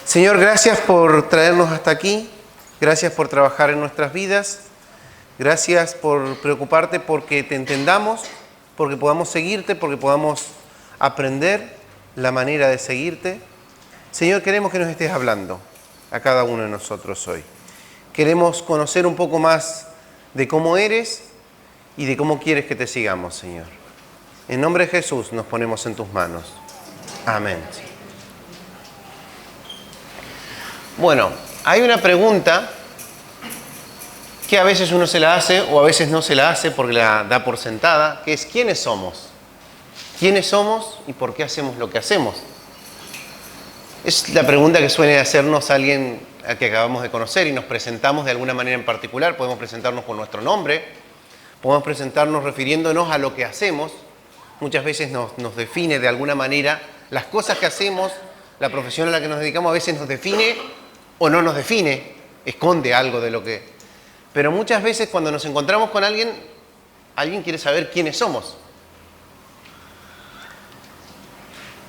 Señor, gracias por traernos hasta aquí, gracias por trabajar en nuestras vidas, gracias por preocuparte porque te entendamos, porque podamos seguirte, porque podamos aprender la manera de seguirte. Señor, queremos que nos estés hablando a cada uno de nosotros hoy. Queremos conocer un poco más de cómo eres y de cómo quieres que te sigamos, Señor. En nombre de Jesús nos ponemos en tus manos. Amén. Bueno, hay una pregunta que a veces uno se la hace o a veces no se la hace porque la da por sentada, que es ¿quiénes somos? ¿Quiénes somos y por qué hacemos lo que hacemos? Es la pregunta que suele hacernos alguien al que acabamos de conocer y nos presentamos de alguna manera en particular. Podemos presentarnos con nuestro nombre, podemos presentarnos refiriéndonos a lo que hacemos. Muchas veces nos define de alguna manera las cosas que hacemos, la profesión a la que nos dedicamos a veces nos define o no nos define, esconde algo de lo que... Pero muchas veces cuando nos encontramos con alguien quiere saber quiénes somos.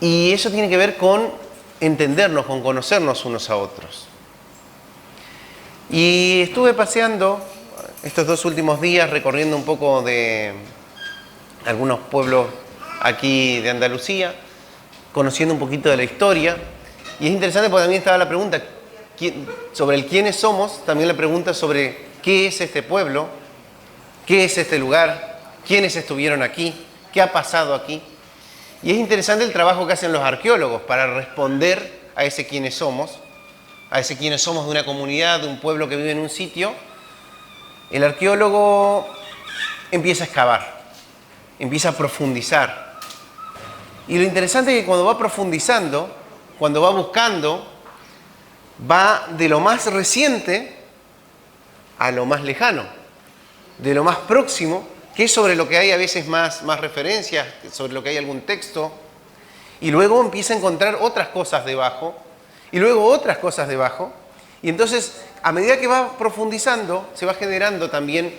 Y eso tiene que ver con entendernos, con conocernos unos a otros. Y estuve paseando estos 2 últimos días, recorriendo un poco de algunos pueblos aquí de Andalucía, conociendo un poquito de la historia. Y es interesante porque también estaba la pregunta sobre el quiénes somos, también la pregunta sobre qué es este pueblo, qué es este lugar, quiénes estuvieron aquí, qué ha pasado aquí. Y es interesante el trabajo que hacen los arqueólogos para responder a ese quiénes somos de una comunidad, de un pueblo que vive en un sitio. El arqueólogo empieza a excavar, empieza a profundizar. Y lo interesante es que cuando va profundizando, cuando va buscando, va de lo más reciente a lo más lejano, de lo más próximo, que es sobre lo que hay a veces más referencias, sobre lo que hay algún texto, y luego empieza a encontrar otras cosas debajo, y luego otras cosas debajo, y entonces a medida que va profundizando se va generando también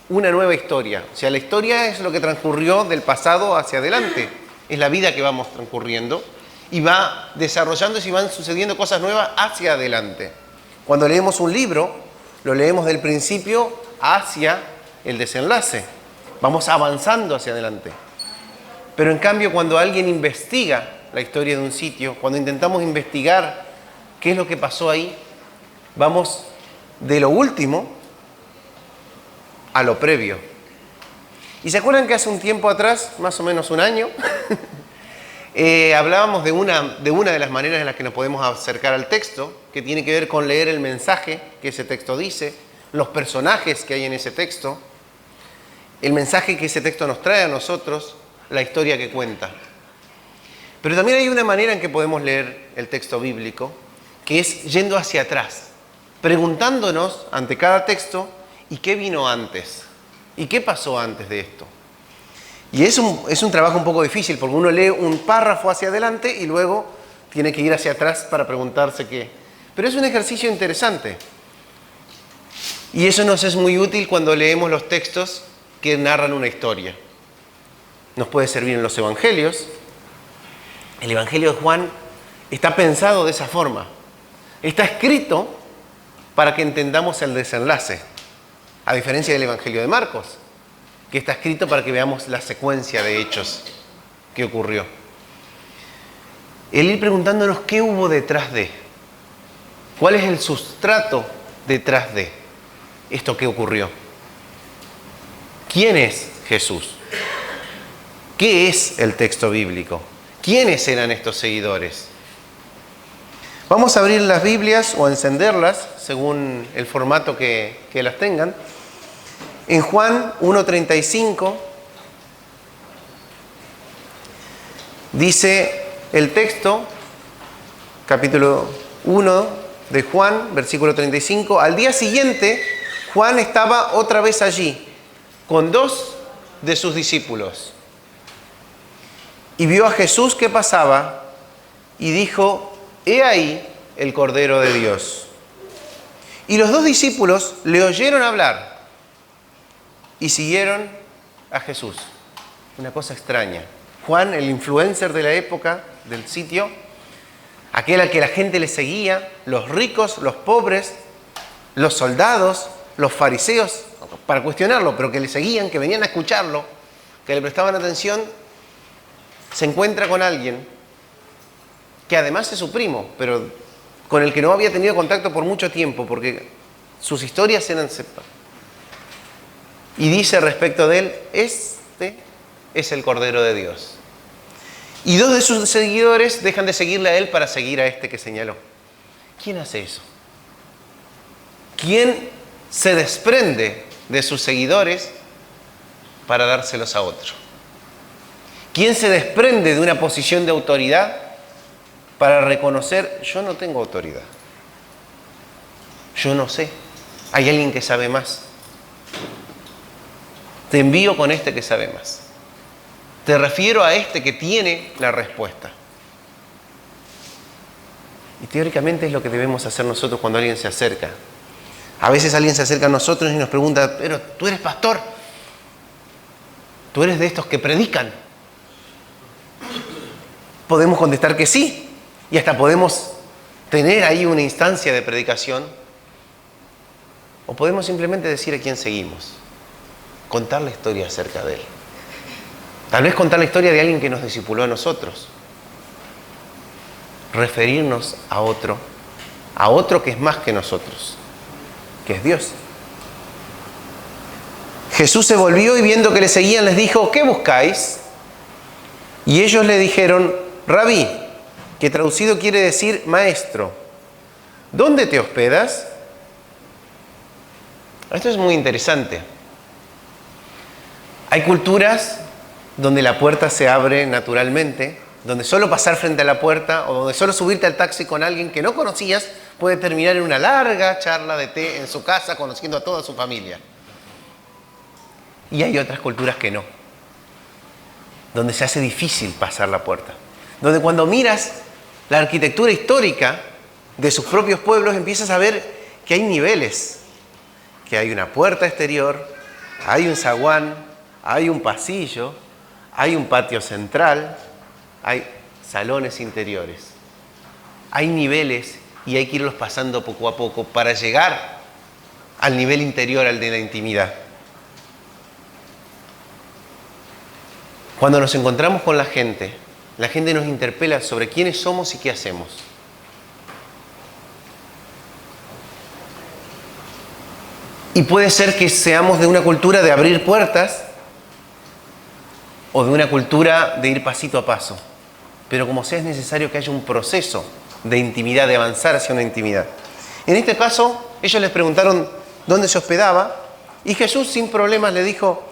una nueva historia. O sea, la historia es lo que transcurrió del pasado hacia adelante, es la vida que vamos transcurriendo, y va desarrollándose y van sucediendo cosas nuevas hacia adelante. Cuando leemos un libro, lo leemos del principio hacia el desenlace. Vamos avanzando hacia adelante. Pero en cambio, cuando alguien investiga la historia de un sitio, cuando intentamos investigar qué es lo que pasó ahí, vamos de lo último a lo previo. ¿Y se acuerdan que hace un tiempo atrás, más o menos un año, hablábamos de una de las maneras en las que nos podemos acercar al texto, que tiene que ver con leer el mensaje que ese texto dice, los personajes que hay en ese texto, el mensaje que ese texto nos trae a nosotros, la historia que cuenta. Pero también hay una manera en que podemos leer el texto bíblico, que es yendo hacia atrás, preguntándonos ante cada texto, ¿y qué vino antes? ¿Y qué pasó antes de esto? Y es un trabajo un poco difícil, porque uno lee un párrafo hacia adelante y luego tiene que ir hacia atrás para preguntarse qué. Pero es un ejercicio interesante. Y eso nos es muy útil cuando leemos los textos que narran una historia. Nos puede servir en los evangelios. El evangelio de Juan está pensado de esa forma. Está escrito para que entendamos el desenlace, a diferencia del evangelio de Marcos, que está escrito para que veamos la secuencia de hechos que ocurrió. El ir preguntándonos qué hubo detrás de, cuál es el sustrato detrás de esto que ocurrió. ¿Quién es Jesús? ¿Qué es el texto bíblico? ¿Quiénes eran estos seguidores? Vamos a abrir las Biblias o encenderlas según el formato que las tengan. En Juan 1:35 dice el texto, capítulo 1 de Juan, versículo 35, al día siguiente Juan estaba otra vez allí con 2 de sus discípulos y vio a Jesús que pasaba y dijo, he ahí el Cordero de Dios. Y los 2 discípulos le oyeron hablar y siguieron a Jesús. Una cosa extraña. Juan, el influencer de la época, del sitio, aquel al que la gente le seguía, los ricos, los pobres, los soldados, los fariseos, para cuestionarlo, pero que le seguían, que venían a escucharlo, que le prestaban atención, se encuentra con alguien que además es su primo, pero con el que no había tenido contacto por mucho tiempo, porque sus historias eran separadas. Y dice respecto de él, este es el Cordero de Dios. Y dos de sus seguidores dejan de seguirle a él para seguir a este que señaló. ¿Quién hace eso? ¿Quién se desprende de sus seguidores para dárselos a otro? ¿Quién se desprende de una posición de autoridad para reconocer, yo no tengo autoridad? Yo no sé. Hay alguien que sabe más. Te envío con este que sabe más. Te refiero a este que tiene la respuesta. Y teóricamente es lo que debemos hacer nosotros cuando alguien se acerca. A veces alguien se acerca a nosotros y nos pregunta, pero tú eres pastor, tú eres de estos que predican. Podemos contestar que sí, y hasta podemos tener ahí una instancia de predicación, o podemos simplemente decir a quién seguimos, contar la historia acerca de él. Tal vez contar la historia de alguien que nos discipuló a nosotros, referirnos a otro que es más que nosotros, que es Dios. Jesús se volvió y viendo que le seguían les dijo, ¿qué buscáis? Y ellos le dijeron, Rabí, que traducido quiere decir maestro, ¿dónde te hospedas? Esto es muy interesante. Hay culturas donde la puerta se abre naturalmente, donde solo pasar frente a la puerta o donde solo subirte al taxi con alguien que no conocías puede terminar en una larga charla de té en su casa conociendo a toda su familia. Y hay otras culturas que no, donde se hace difícil pasar la puerta, donde cuando miras la arquitectura histórica de sus propios pueblos empiezas a ver que hay niveles, que hay una puerta exterior, hay un zaguán, hay un pasillo, hay un patio central, hay salones interiores. Hay niveles y hay que irlos pasando poco a poco para llegar al nivel interior, al de la intimidad. Cuando nos encontramos con la gente nos interpela sobre quiénes somos y qué hacemos. Y puede ser que seamos de una cultura de abrir puertas o de una cultura de ir pasito a paso. Pero como sea, es necesario que haya un proceso de intimidad, de avanzar hacia una intimidad. En este caso, ellos les preguntaron dónde se hospedaba y Jesús sin problemas le dijo,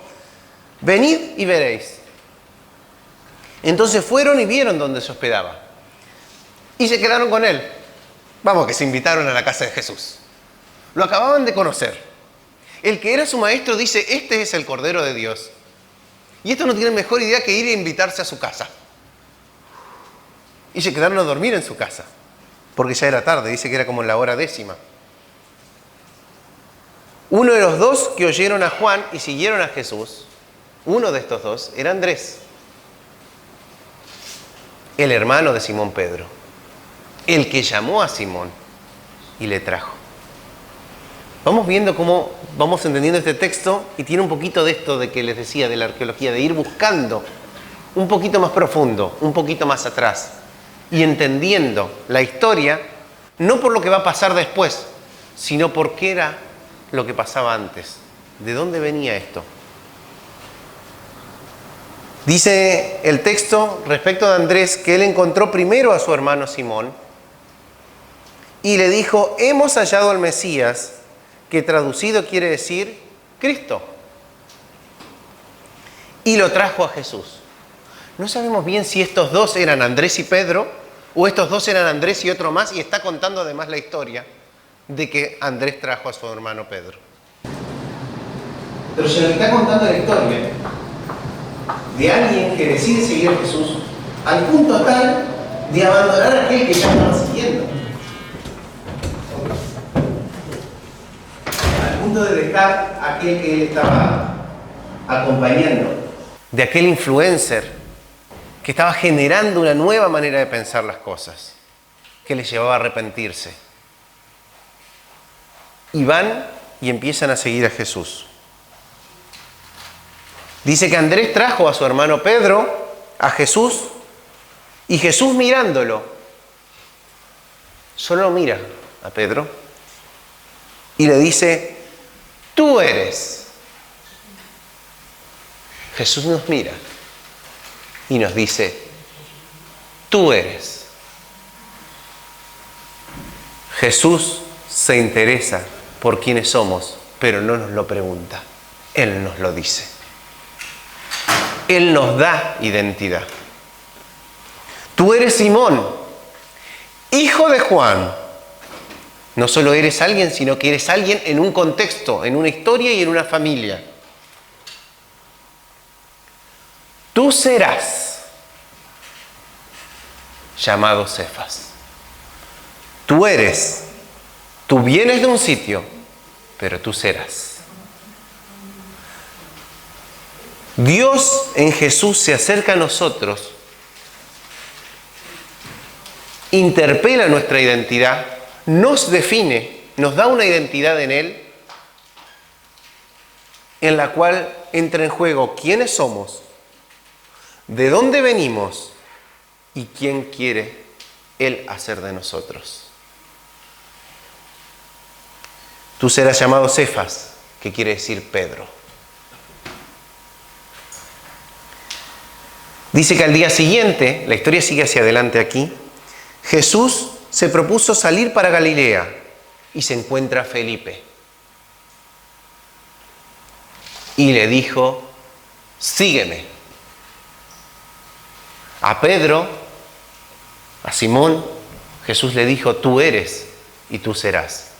venid y veréis. Entonces fueron y vieron dónde se hospedaba. Y se quedaron con él. Vamos, que se invitaron a la casa de Jesús. Lo acababan de conocer. El que era su maestro dice, este es el Cordero de Dios. Y estos no tienen mejor idea que ir e invitarse a su casa. Y se quedaron a dormir en su casa. Porque ya era tarde, dice que era como en la hora 10. Uno de los dos que oyeron a Juan y siguieron a Jesús, uno de estos dos era Andrés, el hermano de Simón Pedro, el que llamó a Simón y le trajo. Vamos viendo cómo vamos entendiendo este texto y tiene un poquito de esto de que les decía de la arqueología, de ir buscando un poquito más profundo, un poquito más atrás y entendiendo la historia, no por lo que va a pasar después, sino por qué era lo que pasaba antes. ¿De dónde venía esto? Dice el texto respecto de Andrés que él encontró primero a su hermano Simón y le dijo, hemos hallado al Mesías, que traducido quiere decir Cristo. Y lo trajo a Jesús. No sabemos bien si estos dos eran Andrés y Pedro, o estos dos eran Andrés y otro más, y está contando además la historia de que Andrés trajo a su hermano Pedro. Pero se nos está contando la historia de alguien que decide seguir a Jesús al punto tal de abandonar a aquel que ya estaba siguiendo. Al punto de dejar a aquel que él estaba acompañando. De aquel influencer que estaba generando una nueva manera de pensar las cosas. que les llevaba a arrepentirse. Y van y empiezan a seguir a Jesús. Dice que Andrés trajo a su hermano Pedro a Jesús y Jesús mirándolo, solo mira a Pedro y le dice, tú eres. Jesús nos mira y nos dice, tú eres. Jesús se interesa por quiénes somos, pero no nos lo pregunta. Él nos lo dice. Él nos da identidad. Tú eres Simón, hijo de Juan. No solo eres alguien, sino que eres alguien en un contexto, en una historia y en una familia. Tú serás llamado Cefas. Tú eres, tú vienes de un sitio, pero tú serás. Dios en Jesús se acerca a nosotros, interpela nuestra identidad, nos define, nos da una identidad en Él, en la cual entra en juego quiénes somos, de dónde venimos y quién quiere Él hacer de nosotros. Tú serás llamado Cefas, que quiere decir Pedro. Dice que al día siguiente, la historia sigue hacia adelante aquí, Jesús se propuso salir para Galilea y se encuentra a Felipe. Y le dijo, sígueme. A Pedro, a Simón, Jesús le dijo, tú eres y tú serás.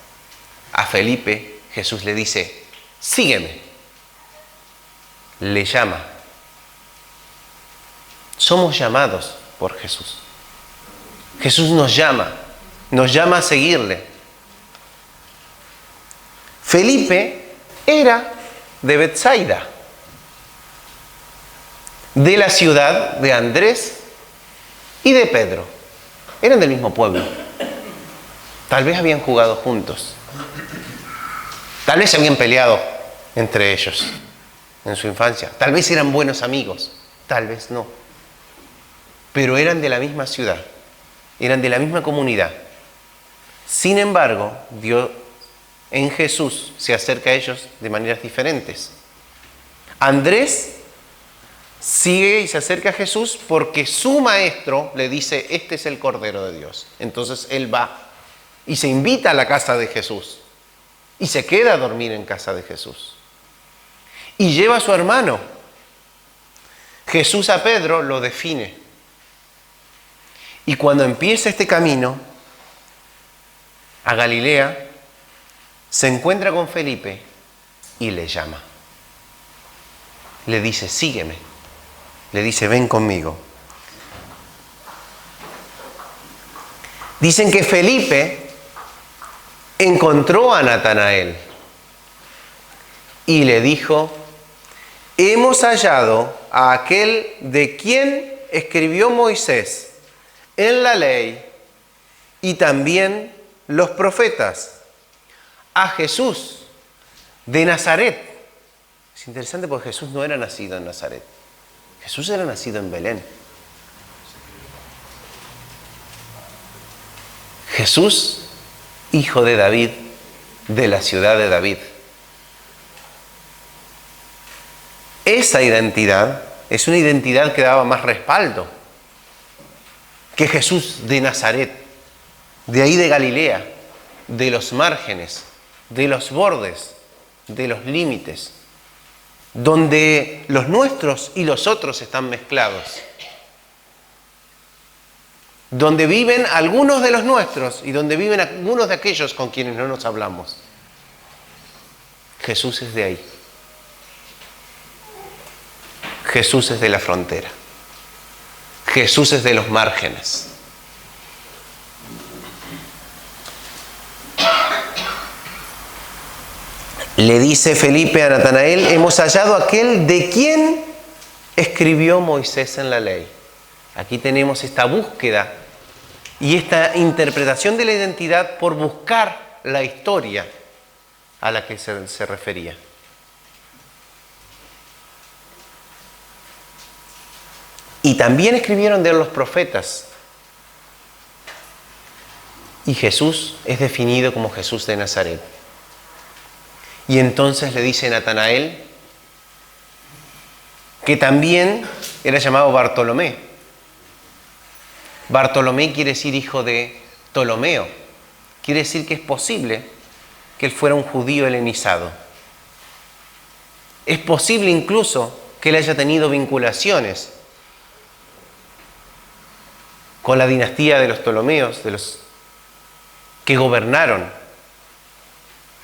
A Felipe, Jesús le dice, sígueme. Le llama. Somos llamados por Jesús. Jesús nos llama a seguirle. Felipe era de Betsaida, de la ciudad de Andrés y de Pedro. Eran del mismo pueblo. Tal vez habían jugado juntos. Tal vez se habían peleado entre ellos en su infancia. Tal vez eran buenos amigos. Tal vez no. Pero eran de la misma ciudad. Eran de la misma comunidad. Sin embargo, Dios en Jesús se acerca a ellos de maneras diferentes. Andrés sigue y se acerca a Jesús porque su maestro le dice, este es el Cordero de Dios. Entonces él va y se invita a la casa de Jesús y se queda a dormir en casa de Jesús. Y lleva a su hermano. Jesús a Pedro lo define. Y cuando empieza este camino a Galilea, se encuentra con Felipe y le llama. Le dice, sígueme. Le dice, ven conmigo. Dicen que Felipe encontró a Natanael y le dijo, hemos hallado a aquel de quien escribió Moisés en la ley y también los profetas, a Jesús de Nazaret. Es interesante porque Jesús no era nacido en Nazaret. Jesús era nacido en Belén. Jesús, hijo de David, de la ciudad de David. Esa identidad es una identidad que daba más respaldo que Jesús de Nazaret, de ahí de Galilea, de los márgenes, de los bordes, de los límites, donde los nuestros y los otros están mezclados, donde viven algunos de los nuestros y donde viven algunos de aquellos con quienes no nos hablamos. Jesús es de ahí. Jesús es de la frontera. Jesús es de los márgenes. Le dice Felipe a Natanael, hemos hallado aquel de quien escribió Moisés en la ley. Aquí tenemos esta búsqueda y esta interpretación de la identidad por buscar la historia a la que se refería. Y también escribieron de él los profetas. Y Jesús es definido como Jesús de Nazaret. Y entonces le dice Natanael, que también era llamado Bartolomé. Bartolomé quiere decir hijo de Ptolomeo. Quiere decir que es posible que él fuera un judío helenizado. Es posible incluso que él haya tenido vinculaciones con la dinastía de los Ptolomeos, de los que gobernaron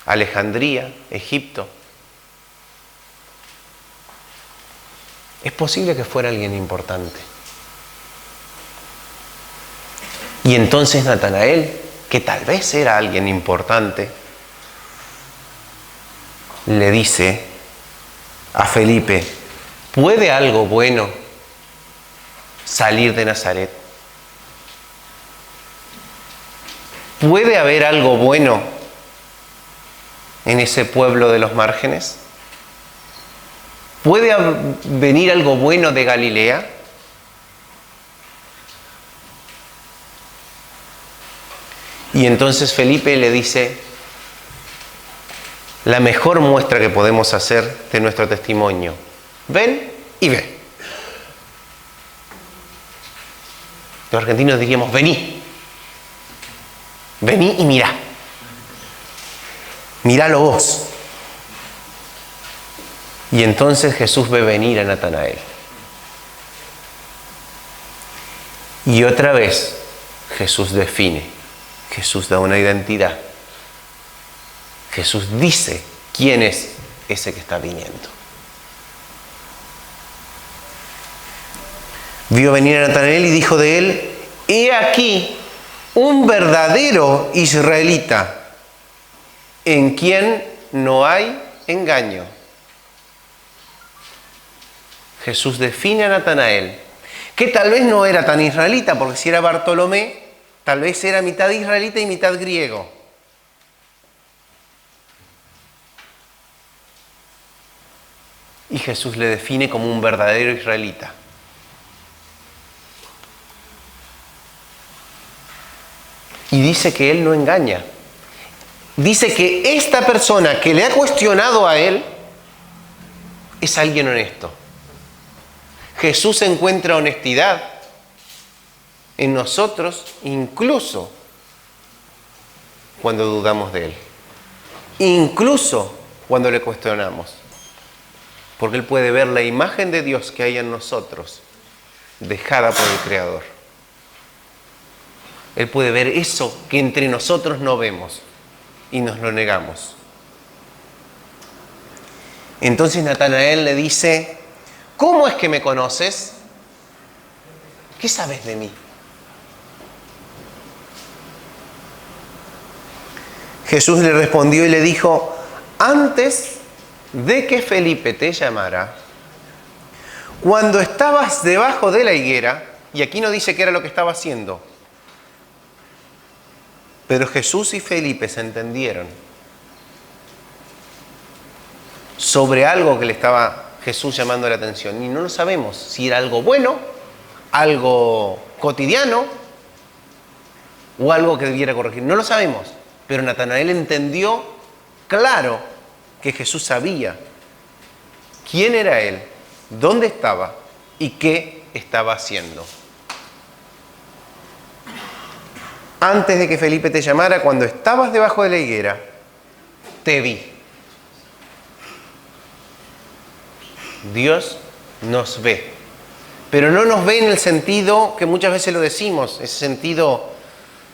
Alejandría, Egipto. Es posible que fuera alguien importante. Y entonces Natanael, que tal vez era alguien importante, le dice a Felipe, ¿puede algo bueno salir de Nazaret? ¿Puede haber algo bueno en ese pueblo de los márgenes? ¿Puede venir algo bueno de Galilea? Y entonces Felipe le dice, la mejor muestra que podemos hacer de nuestro testimonio, ven y ve. Los argentinos diríamos, vení. Vení y mirá. Míralo vos. Y entonces Jesús ve venir a Natanael. Y otra vez Jesús define. Jesús da una identidad. Jesús dice quién es ese que está viniendo. Vio venir a Natanael y dijo de él, he aquí un verdadero israelita, en quien no hay engaño. Jesús define a Natanael, que tal vez no era tan israelita, porque si era Bartolomé, tal vez era mitad israelita y mitad griego. Y Jesús le define como un verdadero israelita. Y dice que él no engaña. Dice que esta persona que le ha cuestionado a él es alguien honesto. Jesús encuentra honestidad en nosotros, incluso cuando dudamos de él. Incluso cuando le cuestionamos. Porque él puede ver la imagen de Dios que hay en nosotros, dejada por el Creador. Él puede ver eso que entre nosotros no vemos y nos lo negamos. Entonces Natanael le dice, ¿cómo es que me conoces? ¿Qué sabes de mí? Jesús le respondió y le dijo, antes de que Felipe te llamara, cuando estabas debajo de la higuera, y aquí no dice qué era lo que estaba haciendo, pero Jesús y Felipe se entendieron sobre algo que le estaba Jesús llamando la atención. Y no lo sabemos si era algo bueno, algo cotidiano o algo que debiera corregir. No lo sabemos. Pero Natanael entendió claro que Jesús sabía quién era él, dónde estaba y qué estaba haciendo. Antes de que Felipe te llamara, cuando estabas debajo de la higuera, te vi. Dios nos ve, pero no nos ve en el sentido que muchas veces lo decimos, ese sentido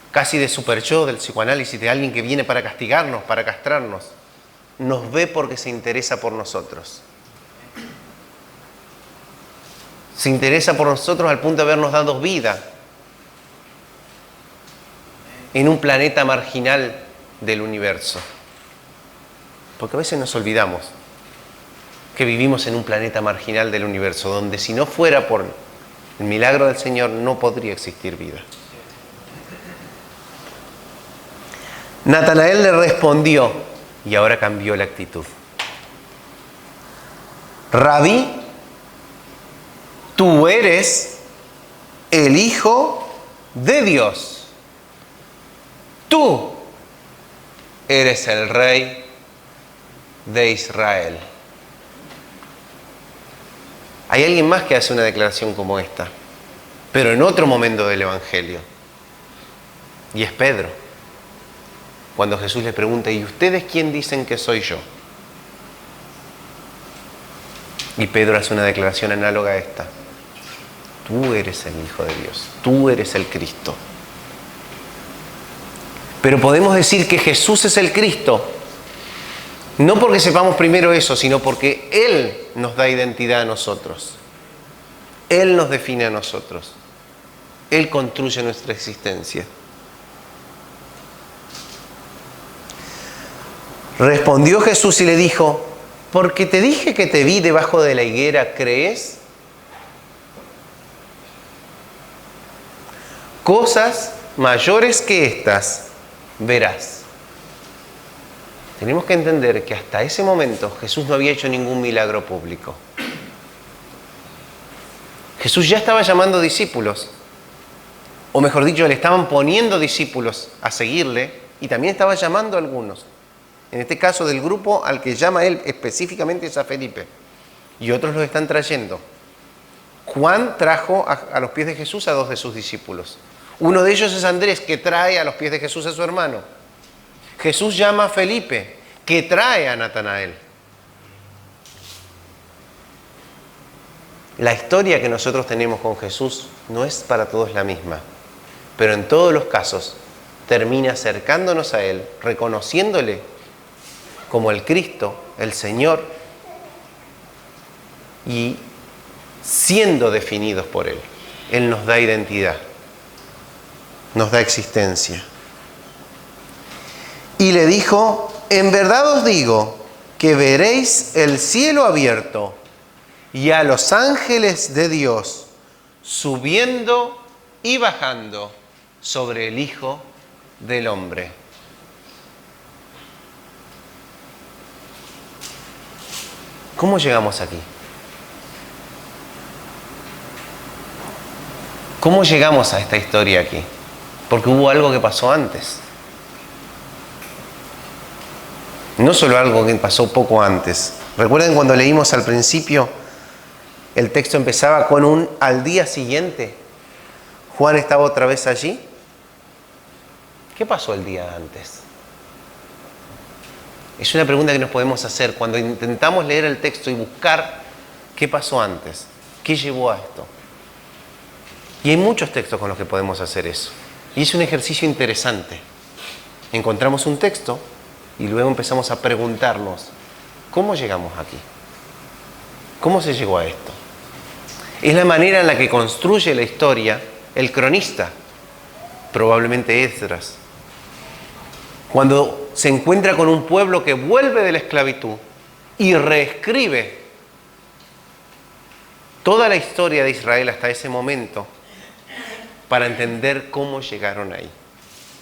casi de super yo, del psicoanálisis, de alguien que viene para castigarnos, para castrarnos. Nos ve porque se interesa por nosotros. Se interesa por nosotros al punto de habernos dado vida en un planeta marginal del universo. Porque a veces nos olvidamos que vivimos en un planeta marginal del universo, donde si no fuera por el milagro del Señor no podría existir vida. Natanael le respondió, y ahora cambió la actitud. Rabí, tú eres el Hijo de Dios. Tú eres el Rey de Israel. Hay alguien más que hace una declaración como esta, pero en otro momento del Evangelio. Y es Pedro. Cuando Jesús le pregunta, ¿y ustedes quién dicen que soy yo? Y Pedro hace una declaración análoga a esta. Tú eres el Hijo de Dios, tú eres el Cristo. Pero podemos decir que Jesús es el Cristo, no porque sepamos primero eso, sino porque Él nos da identidad a nosotros. Él nos define a nosotros. Él construye nuestra existencia. Respondió Jesús y le dijo, porque te dije que te vi debajo de la higuera, ¿crees? Cosas mayores que estas verás. Tenemos que entender que hasta ese momento Jesús no había hecho ningún milagro público. Jesús ya estaba llamando discípulos, o mejor dicho, le estaban poniendo discípulos a seguirle y también estaba llamando a algunos. En este caso, del grupo al que llama él específicamente es a Felipe. Y otros los están trayendo. Juan trajo a los pies de Jesús a 2 de sus discípulos. Uno de ellos es Andrés, que trae a los pies de Jesús a su hermano. Jesús llama a Felipe, que trae a Natanael. La historia que nosotros tenemos con Jesús no es para todos la misma, pero en todos los casos termina acercándonos a Él, reconociéndole como el Cristo, el Señor, y siendo definidos por Él. Él nos da identidad, nos da existencia. Y le dijo, en verdad os digo que veréis el cielo abierto y a los ángeles de Dios subiendo y bajando sobre el Hijo del Hombre. ¿Cómo llegamos aquí? ¿Cómo llegamos a esta historia aquí? Porque hubo algo que pasó antes. No solo algo que pasó poco antes. ¿Recuerden cuando leímos al principio? El texto empezaba con un al día siguiente. Juan estaba otra vez allí. ¿Qué pasó el día antes? Es una pregunta que nos podemos hacer cuando intentamos leer el texto y buscar qué pasó antes, qué llevó a esto. Y hay muchos textos con los que podemos hacer eso. Y es un ejercicio interesante. Encontramos un texto y luego empezamos a preguntarnos, ¿cómo llegamos aquí? ¿Cómo se llegó a esto? Es la manera en la que construye la historia el cronista, probablemente Esdras. Cuando se encuentra con un pueblo que vuelve de la esclavitud y reescribe toda la historia de Israel hasta ese momento para entender cómo llegaron ahí,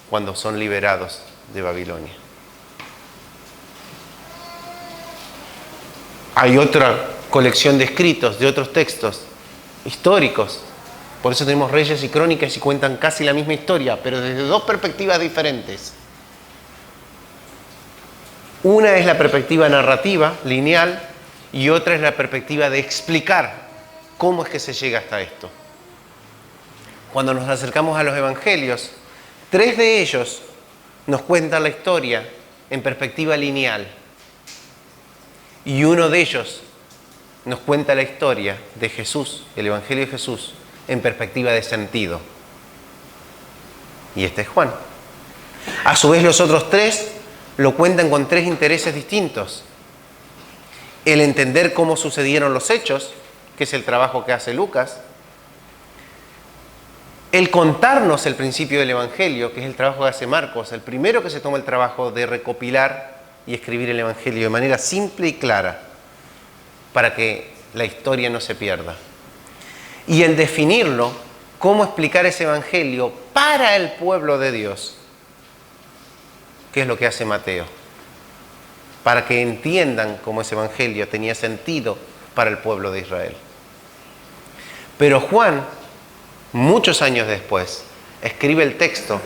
cuando son liberados de Babilonia. Hay otra colección de escritos, de otros textos históricos. Por eso tenemos Reyes y Crónicas y cuentan casi la misma historia, pero desde 2 perspectivas diferentes. Una es la perspectiva narrativa, lineal, y otra es la perspectiva de explicar cómo es que se llega hasta esto. Cuando nos acercamos a los evangelios, 3 de ellos nos cuentan la historia en perspectiva lineal. Y uno de ellos nos cuenta la historia de Jesús, el Evangelio de Jesús, en perspectiva de sentido. Y este es Juan. A su vez, los otros 3 lo cuentan con 3 intereses distintos. El entender cómo sucedieron los hechos, que es el trabajo que hace Lucas. El contarnos el principio del Evangelio, que es el trabajo que hace Marcos, el primero que se toma el trabajo de recopilar y escribir el Evangelio de manera simple y clara, para que la historia no se pierda. Y el definirlo, cómo explicar ese Evangelio para el pueblo de Dios. ¿qué es lo que hace Mateo? Para que entiendan cómo ese evangelio tenía sentido para el pueblo de Israel. Pero Juan, muchos años después, escribe el texto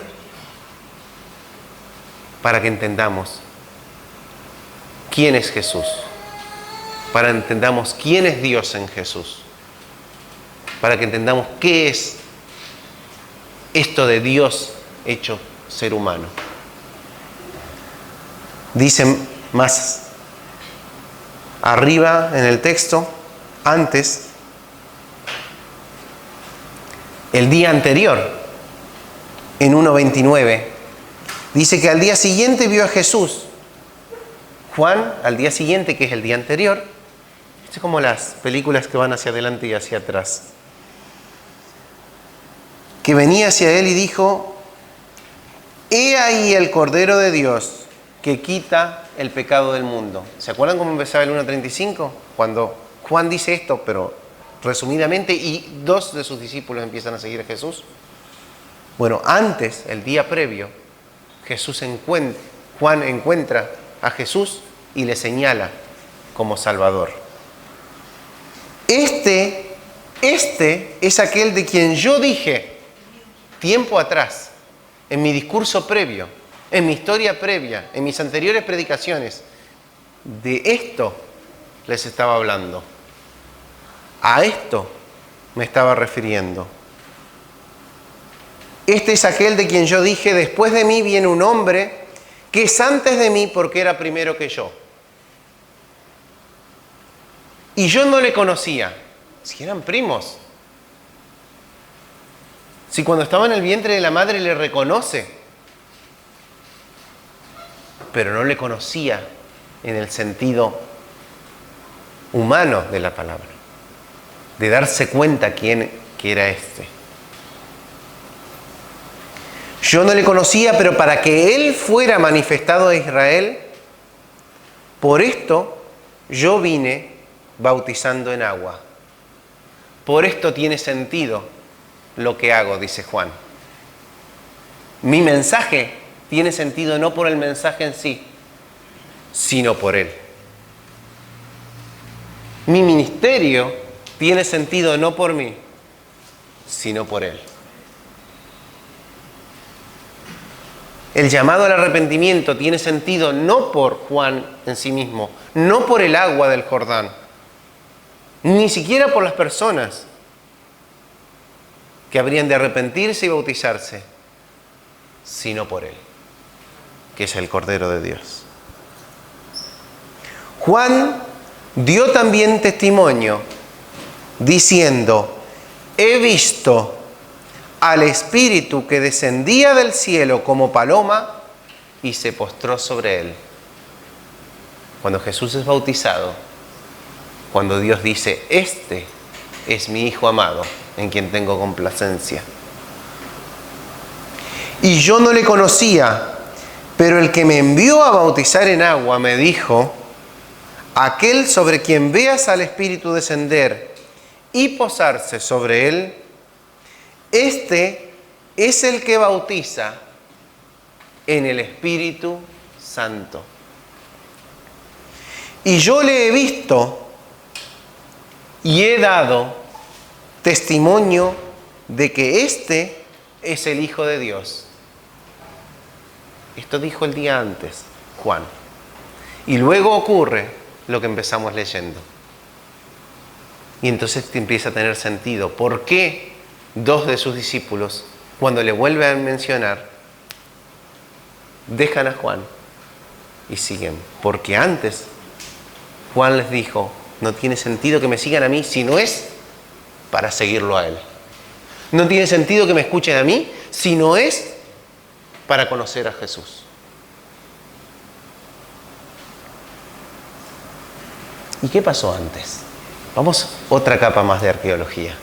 para que entendamos quién es Jesús, para que entendamos quién es Dios en Jesús, para que entendamos qué es esto de Dios hecho ser humano. Dicen más arriba en el texto, antes, el día anterior, en 1:29, dice que al día siguiente vio a Jesús. Juan, al día siguiente, que es el día anterior, es como las películas que van hacia adelante y hacia atrás, que venía hacia él y dijo: he ahí el Cordero de Dios que quita el pecado del mundo. ¿Se acuerdan cómo empezaba el 1:35? Cuando Juan dice esto, pero resumidamente, y dos de sus discípulos empiezan a seguir a Jesús. Bueno, antes, el día previo, Juan encuentra a Jesús y le señala como Salvador. Este es aquel de quien yo dije tiempo atrás, en mi discurso previo, en mi historia previa, en mis anteriores predicaciones, de esto les estaba hablando. A esto me estaba refiriendo. Este es aquel de quien yo dije: después de mí viene un hombre que es antes de mí porque era primero que yo. Y yo no le conocía. Si eran primos. Si cuando estaba en el vientre de la madre le reconoce. Pero no le conocía en el sentido humano de la palabra. De darse cuenta que era este. Yo no le conocía, pero para que él fuera manifestado a Israel, por esto yo vine bautizando en agua. Por esto tiene sentido lo que hago, dice Juan. Mi mensaje tiene sentido no por el mensaje en sí, sino por él. Mi ministerio tiene sentido no por mí, sino por él. El llamado al arrepentimiento tiene sentido no por Juan en sí mismo, no por el agua del Jordán, ni siquiera por las personas que habrían de arrepentirse y bautizarse, sino por él, que es el Cordero de Dios. Juan dio también testimonio diciendo: he visto al Espíritu que descendía del cielo como paloma y se postró sobre él. Cuando Jesús es bautizado, cuando Dios dice: este es mi Hijo amado, en quien tengo complacencia. Y yo no le conocía, pero el que me envió a bautizar en agua me dijo: aquel sobre quien veas al Espíritu descender y posarse sobre él, este es el que bautiza en el Espíritu Santo. Y yo le he visto y he dado testimonio de que este es el Hijo de Dios. Esto dijo el día antes Juan. Y luego ocurre lo que empezamos leyendo. Y entonces te empieza a tener sentido. ¿Por qué dos de sus discípulos, cuando le vuelven a mencionar, dejan a Juan y siguen? Porque antes Juan les dijo: no tiene sentido que me sigan a mí si no es para seguirlo a él. No tiene sentido que me escuchen a mí si no es para conocer a Jesús. ¿Y qué pasó antes? Vamos otra capa más de arqueología.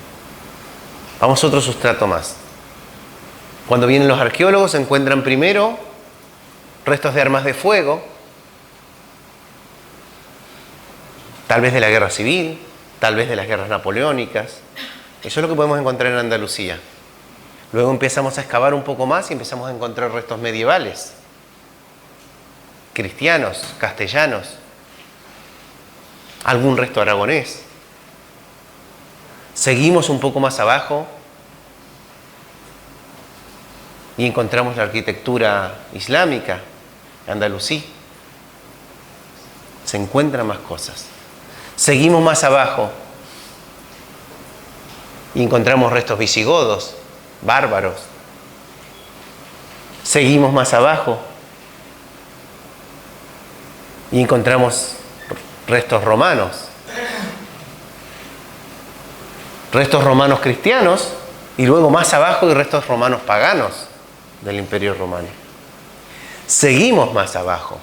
Vamos otro sustrato más. Cuando vienen los arqueólogos encuentran primero restos de armas de fuego, tal vez de la guerra civil, tal vez de las guerras napoleónicas. Eso es lo que podemos encontrar en Andalucía. Luego empezamos a excavar un poco más y empezamos a encontrar restos medievales. cristianos, castellanos, algún resto aragonés. Seguimos un poco más abajo y encontramos la arquitectura islámica, andalusí. Se encuentran más cosas. Seguimos más abajo y encontramos restos visigodos, bárbaros. Seguimos más abajo y encontramos restos romanos. Restos romanos cristianos y luego más abajo hay restos romanos paganos del Imperio Romano. Seguimos más abajo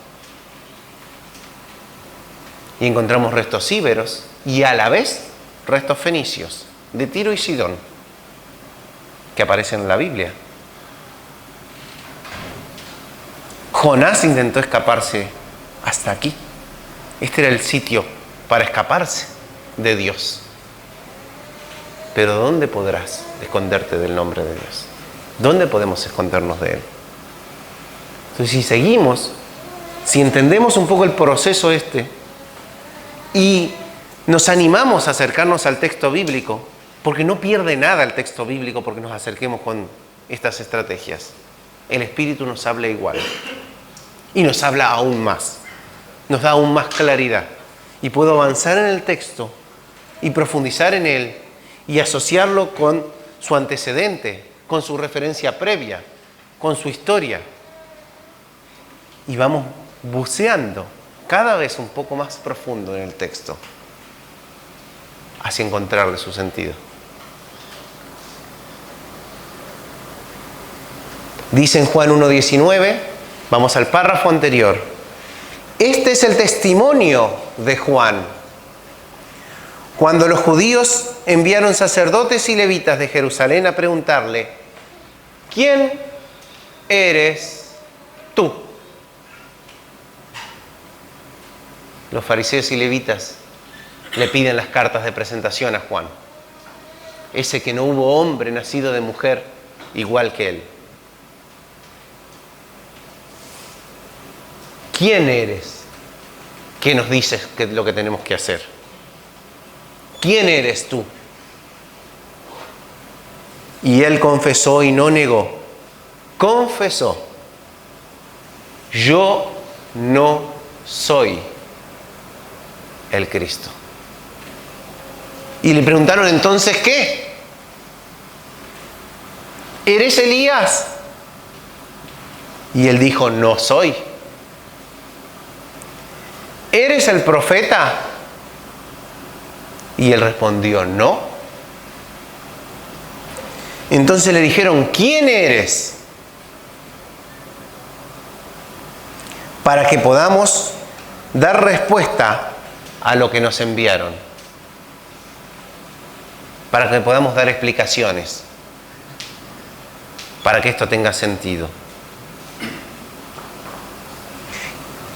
y encontramos restos íberos y a la vez restos fenicios de Tiro y Sidón que aparecen en la Biblia. Jonás intentó escaparse hasta aquí. Este era el sitio para escaparse de Dios. Pero ¿dónde podrás esconderte del nombre de Dios? ¿Dónde podemos escondernos de Él? Entonces, si seguimos, si entendemos un poco el proceso y nos animamos a acercarnos al texto bíblico, porque no pierde nada el texto bíblico porque nos acerquemos con estas estrategias. El Espíritu nos habla igual y nos habla aún más, nos da aún más claridad y puedo avanzar en el texto y profundizar en él y asociarlo con su antecedente, con su referencia previa, con su historia. Y vamos buceando cada vez un poco más profundo en el texto hacia encontrarle su sentido. Dice en Juan 1:19, vamos al párrafo anterior. Este es el testimonio de Juan. Cuando los judíos enviaron sacerdotes y levitas de Jerusalén a preguntarle, ¿quién eres tú? Los fariseos y levitas le piden las cartas de presentación a Juan. Ese que no hubo hombre nacido de mujer igual que él. ¿Quién eres? ¿Qué nos dices que es lo que tenemos que hacer? ¿Quién eres tú? Y él confesó y no negó. Confesó. Yo no soy el Cristo. Y le preguntaron entonces, ¿qué? ¿Eres Elías? Y él dijo, no soy. ¿Eres el profeta? Y él respondió, no. Entonces le dijeron, ¿quién eres? Para que podamos dar respuesta a lo que nos enviaron. Para que podamos dar explicaciones. Para que esto tenga sentido.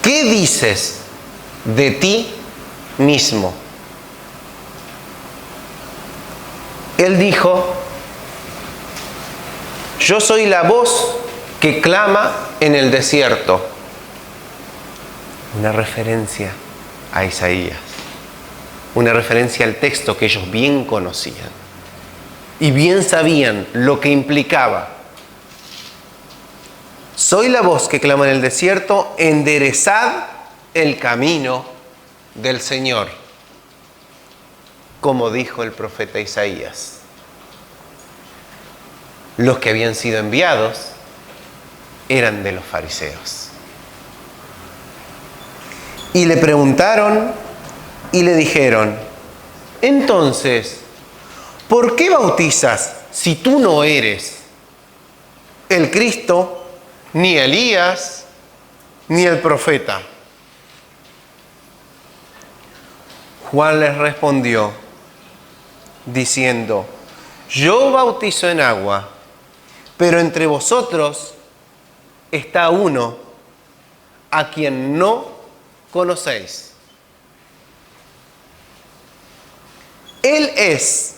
¿Qué dices de ti mismo? Él dijo, yo soy la voz que clama en el desierto. Una referencia a Isaías. Una referencia al texto que ellos bien conocían. Y bien sabían lo que implicaba. Soy la voz que clama en el desierto, enderezad el camino del Señor, como dijo el profeta Isaías. Los que habían sido enviados eran de los fariseos. Y le preguntaron y le dijeron, entonces, ¿por qué bautizas si tú no eres el Cristo, ni Elías, ni el profeta? Juan les respondió diciendo, yo bautizo en agua, pero entre vosotros está uno a quien no conocéis. Él es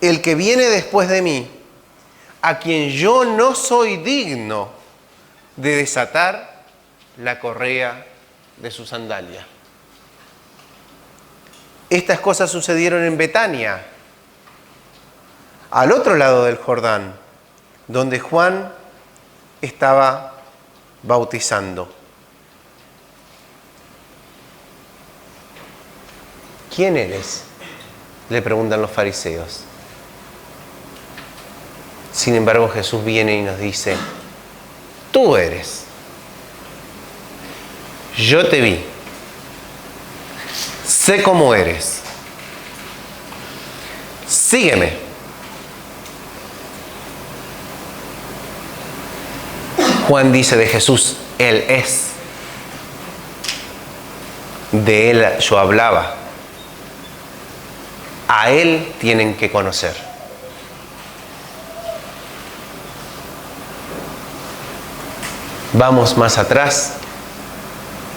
el que viene después de mí, a quien yo no soy digno de desatar la correa de su sandalia. Estas cosas sucedieron en Betania, al otro lado del Jordán, donde Juan estaba bautizando. ¿Quién eres?, le preguntan los fariseos. Sin embargo, Jesús viene y nos dice: tú eres. Yo te vi. Sé cómo eres. Sígueme. Juan dice de Jesús: Él es. De Él yo hablaba. A Él tienen que conocer. Vamos más atrás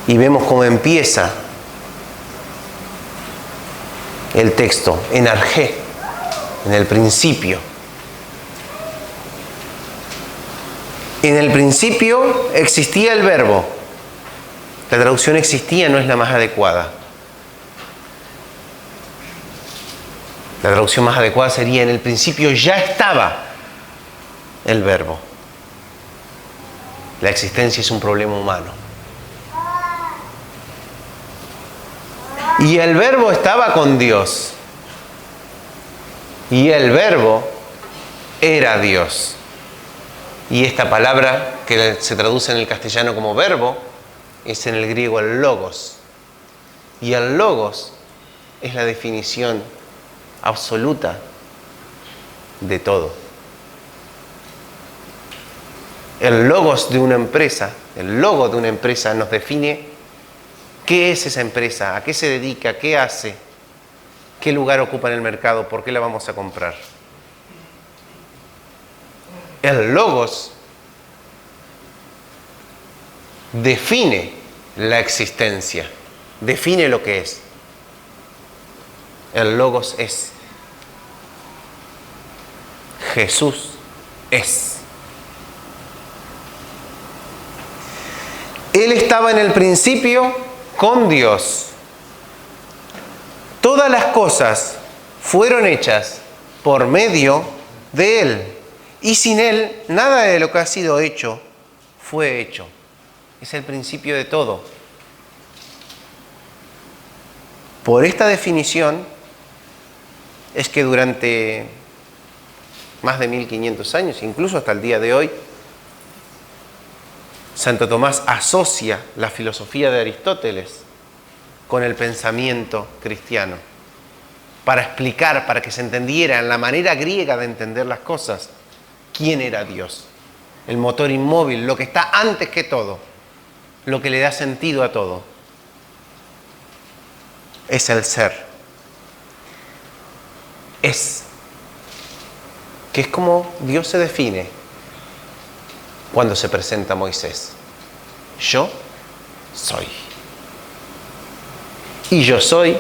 y vemos cómo empieza el texto, en arjé, en el principio. En el principio existía el verbo. La traducción existía no es la más adecuada. La traducción más adecuada sería: en el principio ya estaba el verbo. La existencia es un problema humano. Y el verbo estaba con Dios. Y el verbo era Dios. Y esta palabra, que se traduce en el castellano como verbo, es en el griego el logos. Y el logos es la definición absoluta de todo. El logos de una empresa, el logo de una empresa nos define qué es esa empresa, a qué se dedica, qué hace, qué lugar ocupa en el mercado, por qué la vamos a comprar. El logos define la existencia, define lo que es. El logos es. Jesús es. Él estaba en el principio con Dios. Todas las cosas fueron hechas por medio de Él. Y sin Él, nada de lo que ha sido hecho fue hecho. Es el principio de todo. Por esta definición es que durante más de 1500 años, incluso hasta el día de hoy, Santo Tomás asocia la filosofía de Aristóteles con el pensamiento cristiano, para explicar, para que se entendiera en la manera griega de entender las cosas, quién era Dios, el motor inmóvil, lo que está antes que todo, lo que le da sentido a todo. Es el ser. Es. Que es como Dios se define cuando se presenta a Moisés. Yo soy. Y yo soy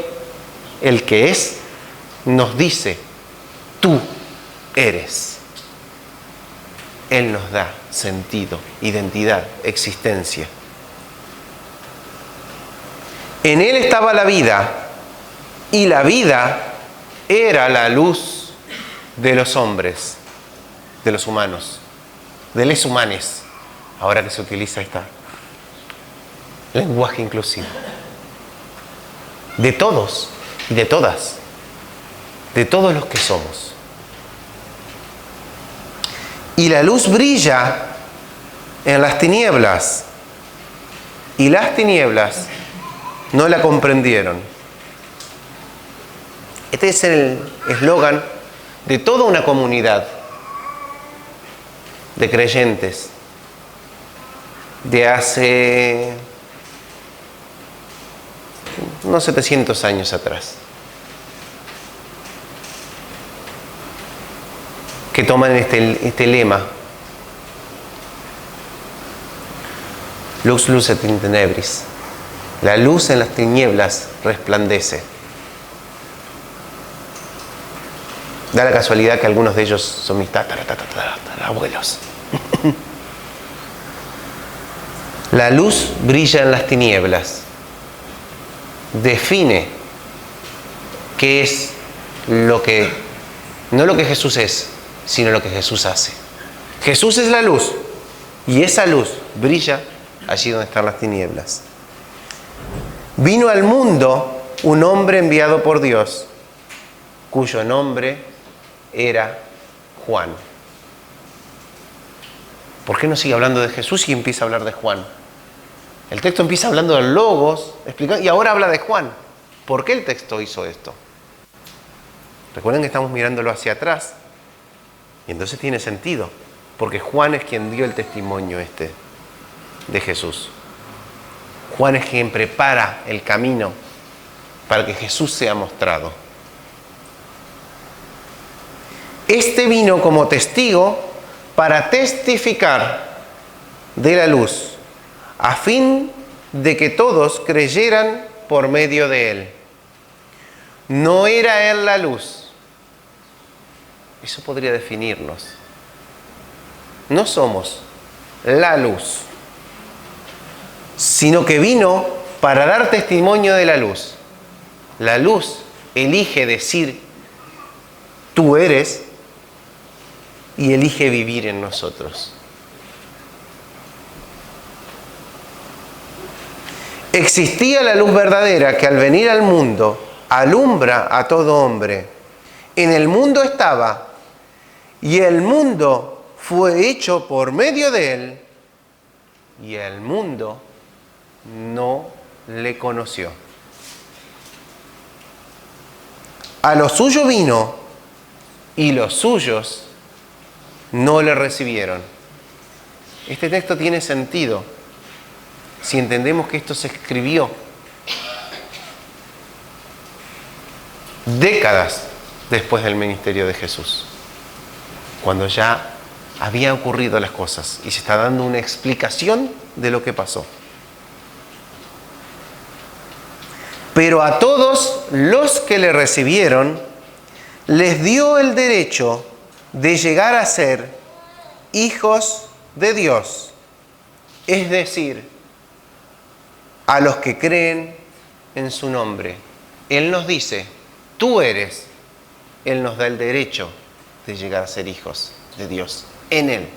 el que es, nos dice, tú eres. Él nos da sentido, identidad, existencia. En Él estaba la vida, y la vida era la luz de los hombres, de los humanos, de les humanes, ahora que se utiliza este lenguaje inclusivo. De todos y de todas, de todos los que somos. Y la luz brilla en las tinieblas, y las tinieblas no la comprendieron. Este es el eslogan de toda una comunidad de creyentes de hace unos 700 años atrás, que toman este lema: Lux lucet in tenebris. La luz en las tinieblas resplandece. Da la casualidad que algunos de ellos son mis abuelos. La luz brilla en las tinieblas. Define qué es lo que, no lo que Jesús es, sino lo que Jesús hace. Jesús es la luz y esa luz brilla allí donde están las tinieblas. Vino al mundo un hombre enviado por Dios, cuyo nombre era Juan. ¿Por qué no sigue hablando de Jesús y empieza a hablar de Juan? El texto empieza hablando del Logos, y ahora habla de Juan. ¿Por qué el texto hizo esto? Recuerden que estamos mirándolo hacia atrás, y entonces tiene sentido, porque Juan es quien dio el testimonio de Jesús. Juan es quien prepara el camino para que Jesús sea mostrado. Este vino como testigo para testificar de la luz, a fin de que todos creyeran por medio de él. No era él la luz. Eso podría definirnos. No somos la luz, sino que vino para dar testimonio de la luz. La luz elige decir, tú eres, y elige vivir en nosotros. Existía la luz verdadera que al venir al mundo alumbra a todo hombre. En el mundo estaba, y el mundo fue hecho por medio de él, y el mundo no le conoció. A lo suyo vino, y los suyos no le recibieron. Este texto tiene sentido si entendemos que esto se escribió décadas después del ministerio de Jesús, cuando ya habían ocurrido las cosas y se está dando una explicación de lo que pasó. Pero a todos los que le recibieron, les dio el derecho de llegar a ser hijos de Dios, es decir, a los que creen en su nombre. Él nos dice, tú eres. Él nos da el derecho de llegar a ser hijos de Dios en Él.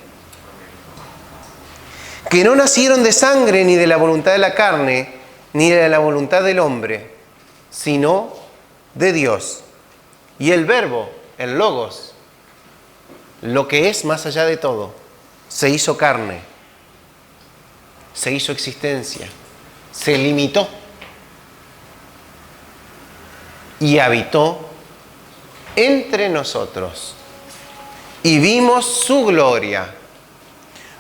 Que no nacieron de sangre, ni de la voluntad de la carne, ni de la voluntad del hombre, sino de Dios. Y el verbo, el logos, lo que es más allá de todo, se hizo carne, se hizo existencia, se limitó y habitó entre nosotros. Y vimos su gloria,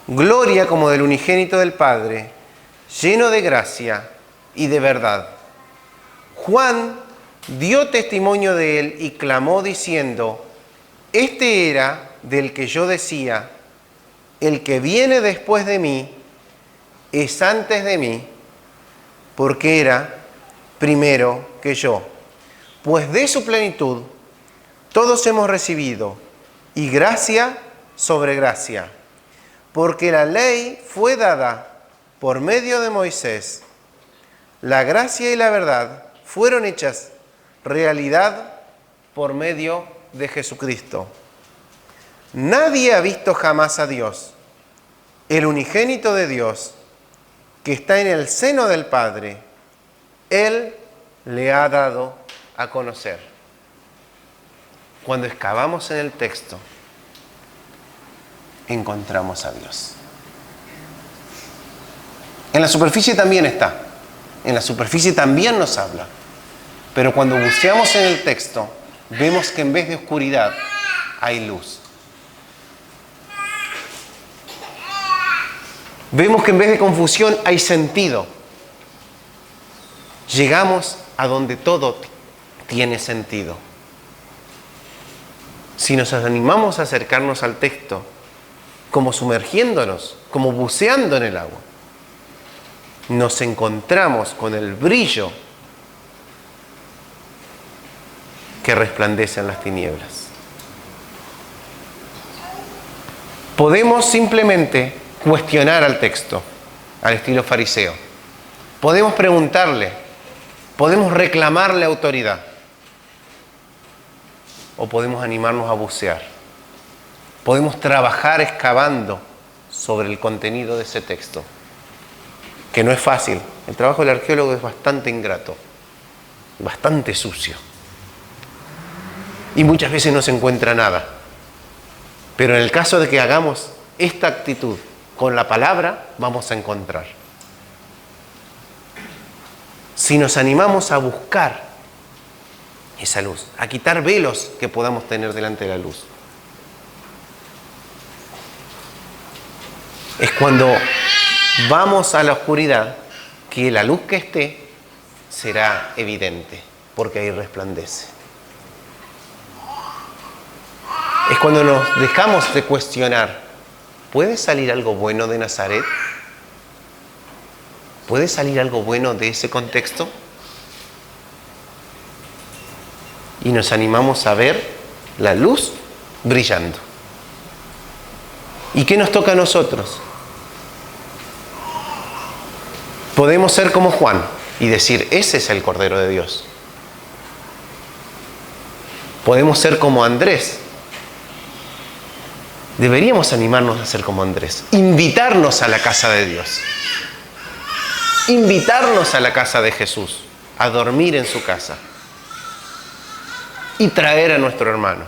gloria como del unigénito del Padre, lleno de gracia y de verdad. Juan dio testimonio de él y clamó diciendo, este era del que yo decía, el que viene después de mí es antes de mí, porque era primero que yo. Pues de su plenitud todos hemos recibido, y gracia sobre gracia. Porque la ley fue dada por medio de Moisés, la gracia y la verdad fueron hechas realidad por medio de Jesucristo. Nadie ha visto jamás a Dios, el unigénito de Dios, que está en el seno del Padre. Él le ha dado a conocer. Cuando excavamos en el texto, encontramos a Dios. En la superficie también está. En la superficie también nos habla. Pero cuando buceamos en el texto, vemos que en vez de oscuridad hay luz. Vemos que en vez de confusión hay sentido. Llegamos a donde todo tiene sentido. Si nos animamos a acercarnos al texto, como sumergiéndonos, como buceando en el agua, nos encontramos con el brillo que resplandece en las tinieblas. Podemos simplemente cuestionar al texto. al estilo fariseo. Podemos preguntarle, podemos reclamarle autoridad, o podemos animarnos a bucear. Podemos trabajar excavando sobre el contenido de ese texto, que no es fácil. El trabajo del arqueólogo es bastante ingrato, bastante sucio. Y muchas veces no se encuentra nada. Pero en el caso de que hagamos esta actitud con la palabra, vamos a encontrar. Si nos animamos a buscar esa luz, a quitar velos que podamos tener delante de la luz, es cuando vamos a la oscuridad que la luz que esté será evidente, porque ahí resplandece. Es cuando nos dejamos de cuestionar, ¿puede salir algo bueno de Nazaret? ¿Puede salir algo bueno de ese contexto? Y nos animamos a ver la luz brillando. ¿Y qué nos toca a nosotros? Podemos ser como Juan y decir, ese es el Cordero de Dios. Podemos ser como Andrés. Deberíamos animarnos a ser como Andrés. Invitarnos a la casa de Dios. Invitarnos a la casa de Jesús, a dormir en su casa. Y traer a nuestro hermano.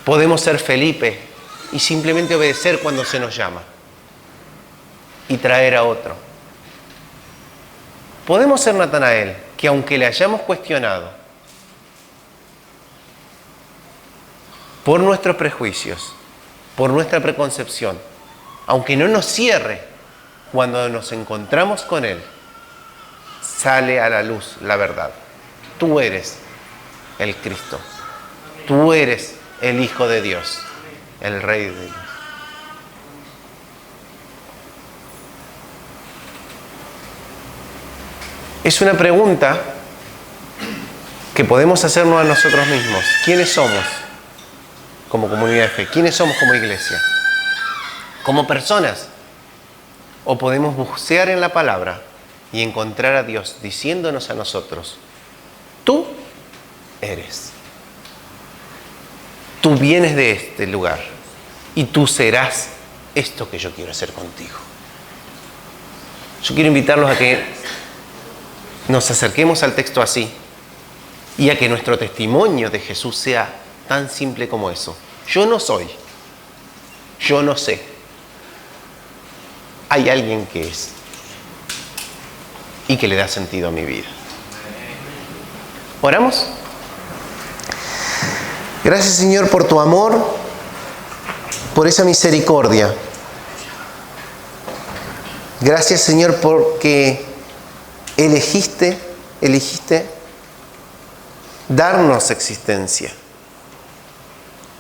Podemos ser Felipe y simplemente obedecer cuando se nos llama. Y traer a otro. Podemos ser Natanael, que aunque le hayamos cuestionado por nuestros prejuicios, por nuestra preconcepción, aunque no nos cierre, cuando nos encontramos con Él, sale a la luz la verdad. Tú eres el Cristo. Tú eres el Hijo de Dios, el Rey de Dios. Es una pregunta que podemos hacernos a nosotros mismos. ¿Quiénes somos como comunidad de fe? ¿Quiénes somos como iglesia? ¿Como personas? ¿O podemos bucear en la palabra y encontrar a Dios diciéndonos a nosotros, tú eres? Tú vienes de este lugar y tú serás esto que yo quiero hacer contigo. Yo quiero invitarlos a que nos acerquemos al texto así y a que nuestro testimonio de Jesús sea tan simple como eso. Yo no soy, yo no sé. Hay alguien que es y que le da sentido a mi vida. ¿Oramos? Gracias, Señor, por tu amor, por esa misericordia. Gracias, Señor, porque elegiste darnos existencia.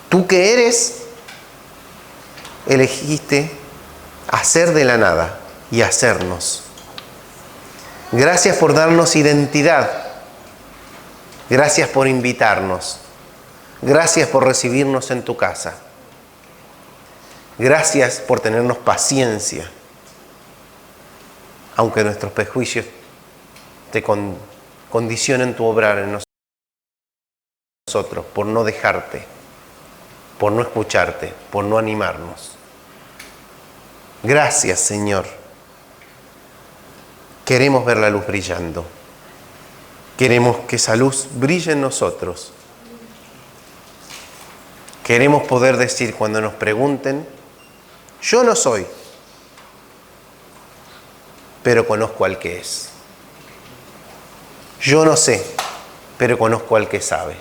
Tú que eres, elegiste hacer de la nada y hacernos. Gracias por darnos identidad. Gracias por invitarnos. Gracias por recibirnos en tu casa. Gracias por tenernos paciencia. Aunque nuestros prejuicios te condicionen tu obrar en nosotros, por no dejarte, por no escucharte, por no animarnos. Gracias, Señor. Queremos ver la luz brillando. Queremos que esa luz brille en nosotros. Queremos poder decir cuando nos pregunten, yo no soy, pero conozco al que es. Yo no sé, pero conozco al que sabe.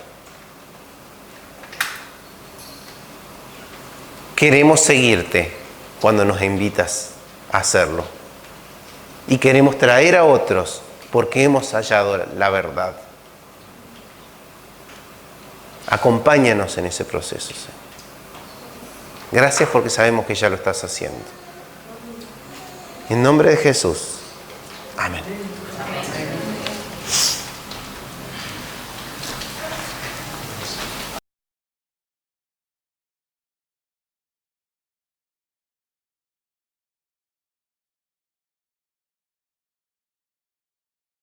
Queremos seguirte cuando nos invitas a hacerlo. Y queremos traer a otros porque hemos hallado la verdad. Acompáñanos en ese proceso, Señor. Gracias porque sabemos que ya lo estás haciendo. En nombre de Jesús. Amén.